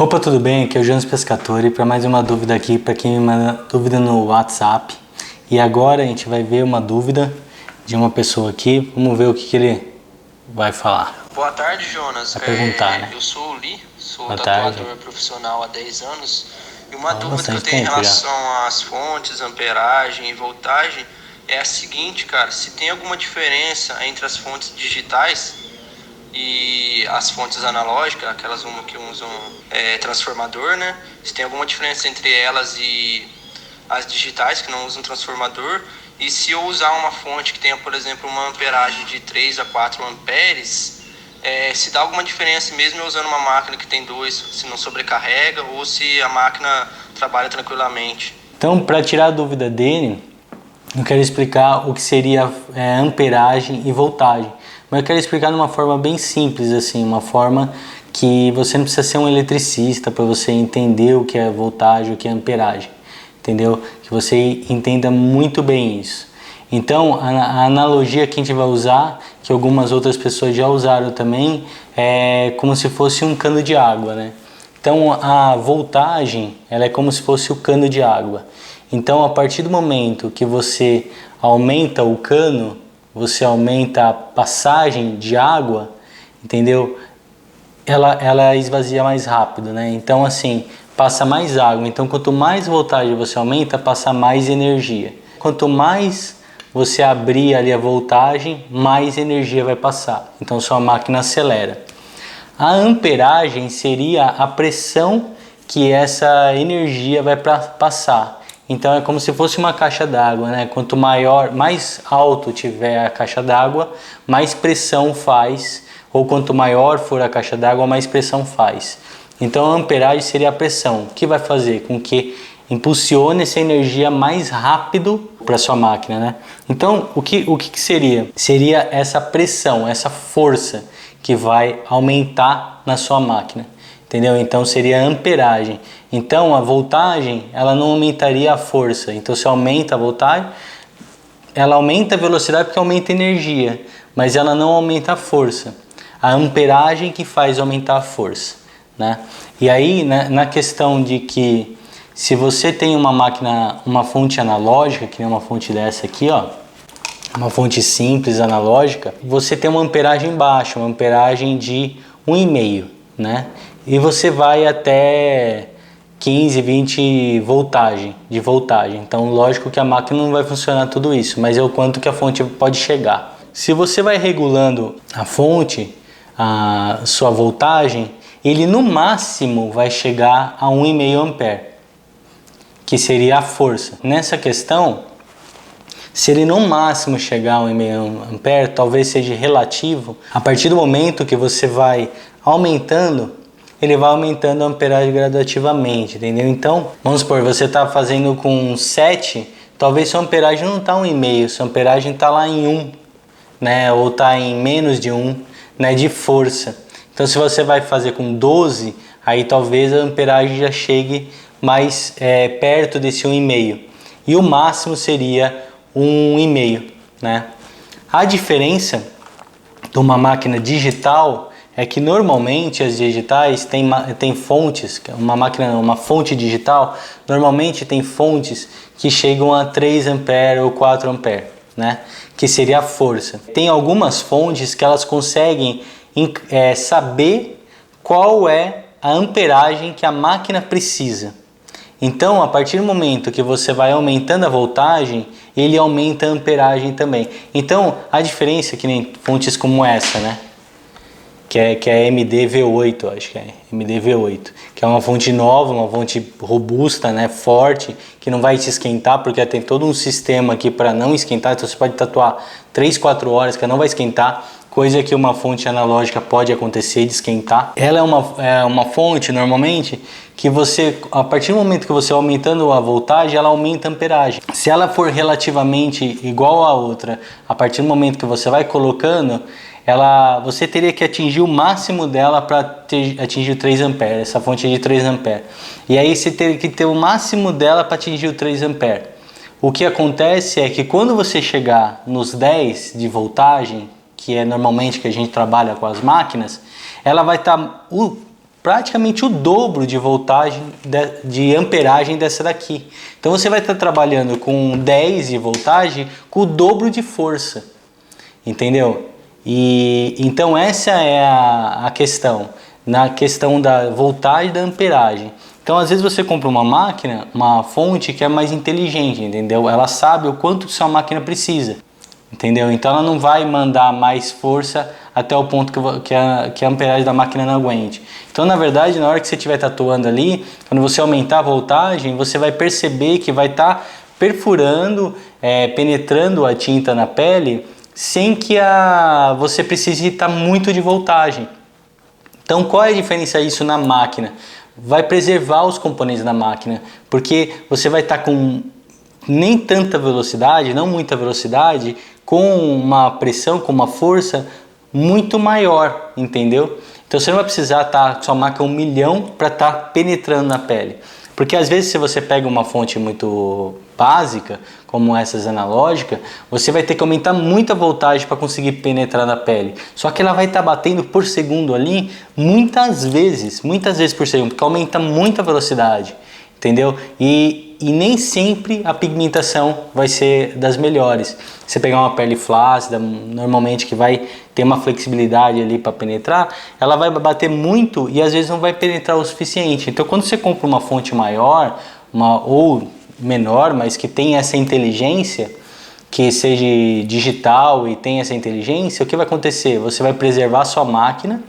Opa, tudo bem? Aqui é o Jonas Pescatore para mais uma dúvida aqui para quem me manda dúvida no WhatsApp. E agora a gente vai ver uma dúvida de uma pessoa aqui. Vamos ver o que ele vai falar. Boa tarde, Jonas. Vai perguntar, né? Eu sou o Li, sou Boa tatuador tarde. profissional há 10 anos. E uma dúvida que eu bastante tenho em tempo já. relação às fontes, amperagem e voltagem é a seguinte, cara. Se tem alguma diferença entre as fontes digitais e as fontes analógicas, aquelas que usam transformador, né? Se tem alguma diferença entre elas e as digitais que não usam transformador, e se eu usar uma fonte que tenha, por exemplo, uma amperagem de 3 a 4 amperes, se dá alguma diferença mesmo eu usando uma máquina que tem 2, se não sobrecarrega ou se a máquina trabalha tranquilamente. Então, para tirar a dúvida dele, eu quero explicar o que seria amperagem e voltagem. Mas eu quero explicar de uma forma bem simples, assim, uma forma que você não precisa ser um eletricista para você entender o que é voltagem, o que é amperagem, entendeu? Que você entenda muito bem isso. Então, a analogia que a gente vai usar, que algumas outras pessoas já usaram também, é como se fosse um cano de água, né? Então, a voltagem, ela é como se fosse o cano de água. Então, a partir do momento que você aumenta o cano, você aumenta a passagem de água, entendeu? Ela esvazia mais rápido, né? Então, assim, passa mais água. Então, quanto mais voltagem você aumenta, passa mais energia. Quanto mais você abrir ali a voltagem, mais energia vai passar. Então, sua máquina acelera. A amperagem seria a pressão que essa energia vai passar. Então é como se fosse uma caixa d'água, né? Quanto mais alto tiver a caixa d'água, mais pressão faz, ou quanto maior for a caixa d'água, mais pressão faz. Então a amperagem seria a pressão, que vai fazer com que impulsione essa energia mais rápido para sua máquina, né? Então o que seria? Seria essa pressão, essa força que vai aumentar na sua máquina. Entendeu? Então seria a amperagem. Então a voltagem, ela não aumentaria a força. Então se aumenta a voltagem, ela aumenta a velocidade porque aumenta a energia, mas ela não aumenta a força. A amperagem que faz aumentar a força, né? E aí, né, na questão de que se você tem uma máquina, uma fonte analógica, que nem uma fonte dessa aqui, ó, uma fonte simples analógica, você tem uma amperagem baixa, uma amperagem de 1,5, né? E você vai até 15, 20 de voltagem. Então, lógico que a máquina não vai funcionar tudo isso, mas é o quanto que a fonte pode chegar. Se você vai regulando a fonte, a sua voltagem, ele no máximo vai chegar a 1,5 ampere, que seria a força. Nessa questão, se ele no máximo chegar a 1,5 ampere, talvez seja relativo. A partir do momento que você vai aumentando, ele vai aumentando a amperagem gradativamente, entendeu? Então, vamos supor, você está fazendo com 7, talvez sua amperagem não está 1,5, sua amperagem está lá em 1, né? Ou está em menos de 1, né? De força. Então, se você vai fazer com 12, aí talvez a amperagem já chegue mais perto desse 1,5. E o máximo seria 1,5, né? A diferença de uma máquina digital é que normalmente as digitais tem fontes, uma fonte digital, normalmente tem fontes que chegam a 3 ampere ou 4 ampere, né? Que seria a força. Tem algumas fontes que elas conseguem saber qual é a amperagem que a máquina precisa. Então, a partir do momento que você vai aumentando a voltagem, ele aumenta a amperagem também. Então, a diferença é que nem fontes como essa, né? Que é MDV8, acho que é MDV8, que é uma fonte nova, uma fonte robusta, né, forte, que não vai te esquentar, porque tem todo um sistema aqui para não esquentar, então você pode tatuar 3, 4 horas que não vai esquentar, coisa que uma fonte analógica pode acontecer de esquentar. Ela é uma fonte, normalmente, que você, a partir do momento que você aumentando a voltagem, ela aumenta a amperagem. Se ela for relativamente igual à outra, a partir do momento que você vai colocando, você teria que atingir o máximo dela para atingir o 3 ampere, essa fonte é de 3 ampere. E aí você teria que ter o máximo dela para atingir o 3 ampere. O que acontece é que quando você chegar nos 10 de voltagem, que é normalmente que a gente trabalha com as máquinas, ela vai estar praticamente o dobro de voltagem, de amperagem dessa daqui. Então você vai estar trabalhando com 10 de voltagem com o dobro de força, entendeu? E então essa é a questão, na questão da voltagem e da amperagem. Então às vezes você compra uma máquina, uma fonte que é mais inteligente, entendeu? Ela sabe o quanto sua máquina precisa, entendeu? Então ela não vai mandar mais força até o ponto que a amperagem da máquina não aguente. Então na verdade, na hora que você estiver tatuando ali, quando você aumentar a voltagem, você vai perceber que vai estar perfurando, penetrando a tinta na pele, sem que você precise estar muito de voltagem. Então qual é a diferença disso na máquina? Vai preservar os componentes da máquina, porque você vai estar com nem tanta velocidade, não muita velocidade, com uma pressão, com uma força muito maior, entendeu? Então você não vai precisar estar sua máquina 1 milhão para estar penetrando na pele. Porque às vezes se você pega uma fonte muito básica, como essas analógicas, você vai ter que aumentar muita voltagem para conseguir penetrar na pele. Só que ela vai estar batendo por segundo ali muitas vezes por segundo, porque aumenta muita velocidade, entendeu? E nem sempre a pigmentação vai ser das melhores. Você pegar uma pele flácida, normalmente que vai ter uma flexibilidade ali para penetrar, ela vai bater muito e às vezes não vai penetrar o suficiente. Então quando você compra uma fonte maior, ou menor, mas que tem essa inteligência, que seja digital e tem essa inteligência, o que vai acontecer? Você vai preservar a sua máquina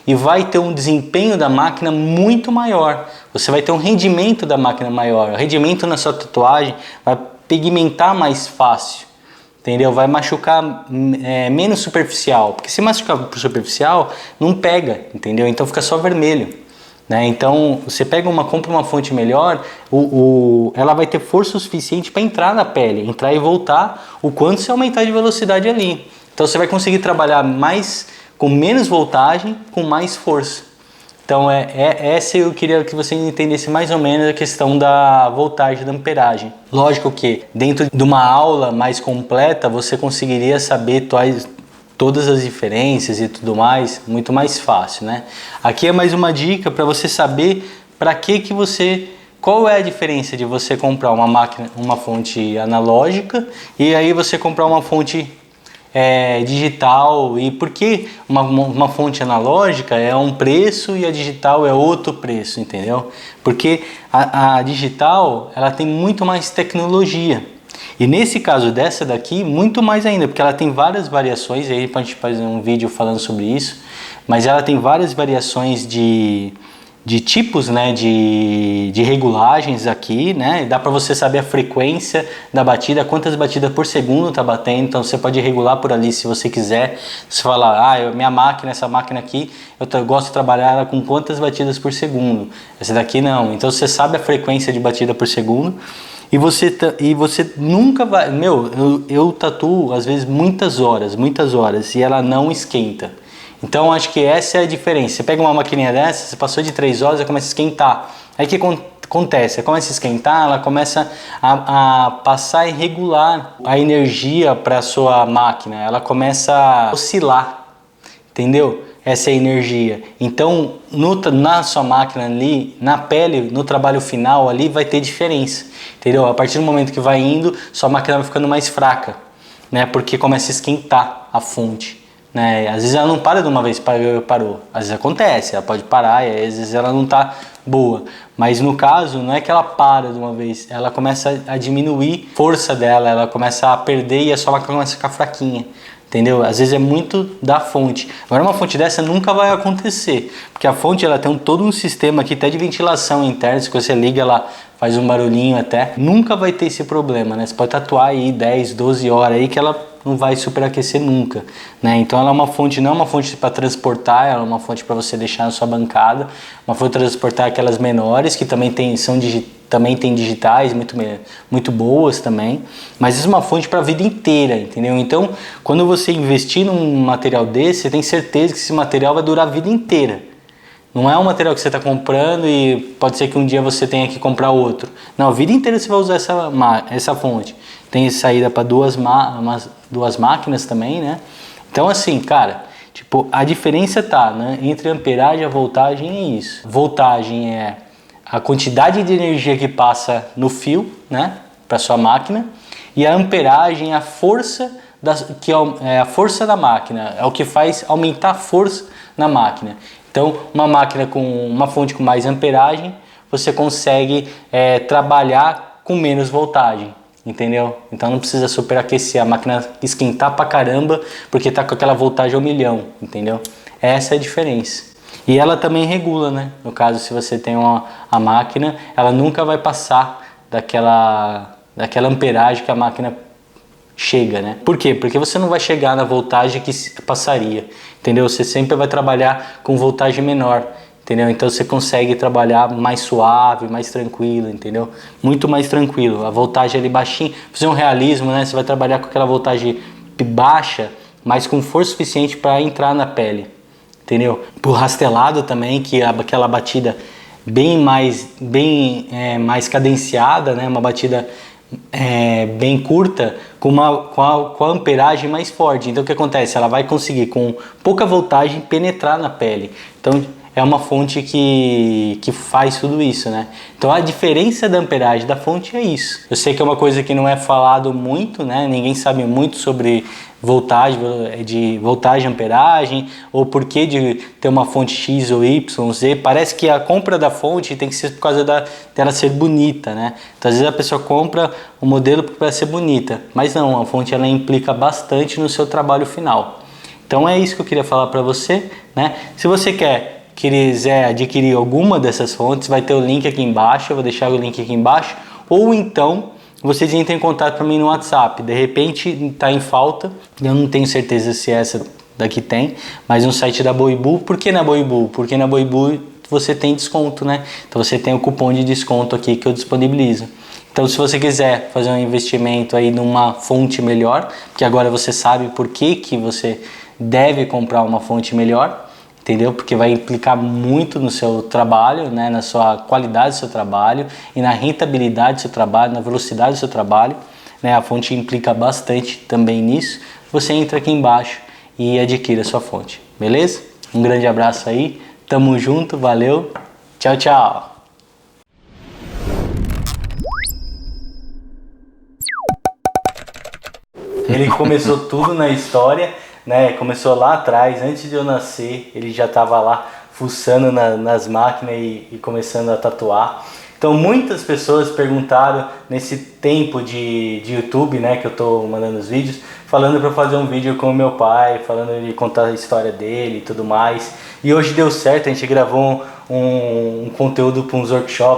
e vai ter um desempenho da máquina muito maior. Você vai ter um rendimento da máquina maior. O rendimento na sua tatuagem vai pigmentar mais fácil, entendeu? Vai machucar menos superficial, porque se machucar por superficial, não pega, entendeu? Então fica só vermelho, né? Então você compra uma fonte melhor, ela vai ter força o suficiente para entrar na pele, entrar e voltar o quanto você aumentar de velocidade ali. Então você vai conseguir trabalhar com menos voltagem, com mais força. Então essa eu queria que você entendesse mais ou menos a questão da voltagem, da amperagem. Lógico que dentro de uma aula mais completa você conseguiria saber todas as diferenças e tudo mais, muito mais fácil, né? Aqui é mais uma dica para você saber qual é a diferença de você comprar uma fonte analógica e aí você comprar uma fonte digital, e por que uma fonte analógica é um preço e a digital é outro preço, entendeu? Porque a digital ela tem muito mais tecnologia. E nesse caso dessa daqui, muito mais ainda, porque ela tem várias variações, aí a gente fazer um vídeo falando sobre isso, mas ela tem várias variações de tipos, né, de regulagens aqui, né, dá para você saber a frequência da batida, quantas batidas por segundo tá batendo, então você pode regular por ali se você quiser. Você fala, essa máquina aqui, eu gosto de trabalhar ela com quantas batidas por segundo, essa daqui não, então você sabe a frequência de batida por segundo. E você nunca vai... eu tatuo às vezes muitas horas, e ela não esquenta. Então acho que essa é a diferença. Você pega uma maquininha dessa, você passou de 3 horas, ela começa a esquentar. Aí o que acontece? Ela começa a esquentar, ela começa a passar e regular a energia para a sua máquina. Ela começa a oscilar, entendeu? Essa é a energia. Então, na sua máquina ali, na pele, no trabalho final ali, vai ter diferença, entendeu? A partir do momento que vai indo, sua máquina vai ficando mais fraca, né? Porque começa a esquentar a fonte, né? Às vezes ela não para de uma vez, parou. Às vezes acontece, ela pode parar e às vezes ela não está boa. Mas no caso, não é que ela para de uma vez, ela começa a diminuir a força dela, ela começa a perder e a sua máquina começa a ficar fraquinha. Entendeu? Às vezes é muito da fonte. Agora uma fonte dessa nunca vai acontecer, porque a fonte ela tem todo um sistema aqui até de ventilação interna, se você liga ela faz um barulhinho até, nunca vai ter esse problema, né? Você pode tatuar aí 10, 12 horas aí que ela não vai superaquecer nunca, né? Então ela é uma fonte, não é uma fonte para transportar, ela é uma fonte para você deixar na sua bancada, uma fonte para transportar aquelas menores que também tem digitais muito boas também, mas isso é uma fonte para a vida inteira, entendeu? Então, quando você investir num material desse, você tem certeza que esse material vai durar a vida inteira. Não é um material que você está comprando e pode ser que um dia você tenha que comprar outro. Não, a vida inteira você vai usar essa fonte. Tem saída para duas máquinas também, né? Então, assim, cara, Tipo, a diferença tá, né, entre a amperagem e a voltagem é isso. Voltagem é a quantidade de energia que passa no fio, né, para sua máquina, e a amperagem é a força é a força da máquina, é o que faz aumentar a força na máquina. Então, uma máquina com uma fonte com mais amperagem, você consegue trabalhar com menos voltagem, entendeu? Então não precisa superaquecer, a máquina esquentar pra caramba porque tá com aquela voltagem ao milhão, entendeu? Essa é a diferença. E ela também regula, né? No caso, se você tem a máquina, ela nunca vai passar daquela amperagem que a máquina chega, né? Por quê? Porque você não vai chegar na voltagem que passaria, entendeu? Você sempre vai trabalhar com voltagem menor, entendeu? Então você consegue trabalhar mais suave, mais tranquilo, entendeu? Muito mais tranquilo. A voltagem ali baixinha, fazer um realismo, né? Você vai trabalhar com aquela voltagem baixa, mas com força suficiente para entrar na pele, entendeu? Pro rastelado também, que é aquela batida bem mais cadenciada, né? Uma batida bem curta, com a amperagem mais forte. Então o que acontece? Ela vai conseguir com pouca voltagem penetrar na pele. Então é uma fonte que faz tudo isso, né? Então a diferença da amperagem da fonte é isso. Eu sei que é uma coisa que não é falado muito, né? Ninguém sabe muito sobre voltagem, amperagem, ou porquê de ter uma fonte X ou Y, Z. Parece que a compra da fonte tem que ser por causa dela ser bonita, né? Então às vezes a pessoa compra o modelo para ser bonita, mas não, a fonte ela implica bastante no seu trabalho final. Então é isso que eu queria falar para você, né? Se você quiser adquirir alguma dessas fontes, vai ter o link aqui embaixo, eu vou deixar o link aqui embaixo, ou então vocês entrem em contato para mim no WhatsApp. De repente está em falta, eu não tenho certeza se essa daqui tem, mas no site da Boibu. Por que na Boibu? Porque na Boibu você tem desconto, né? Então você tem o cupom de desconto aqui que eu disponibilizo. Então se você quiser fazer um investimento aí numa fonte melhor, porque agora você sabe por que você deve comprar uma fonte melhor, entendeu? Porque vai implicar muito no seu trabalho, né? Na sua qualidade do seu trabalho e na rentabilidade do seu trabalho, na velocidade do seu trabalho, né? A fonte implica bastante também nisso. Você entra aqui embaixo e adquire a sua fonte, beleza? Um grande abraço aí, tamo junto, valeu, tchau, tchau! Ele começou tudo na história, né? Começou lá atrás, antes de eu nascer, ele já estava lá fuçando nas máquinas e começando a tatuar. Então muitas pessoas perguntaram nesse tempo de YouTube, né, que eu tô mandando os vídeos, falando para fazer um vídeo com o meu pai, falando ele contar a história dele e tudo mais. E hoje deu certo, a gente gravou um conteúdo para uns workshops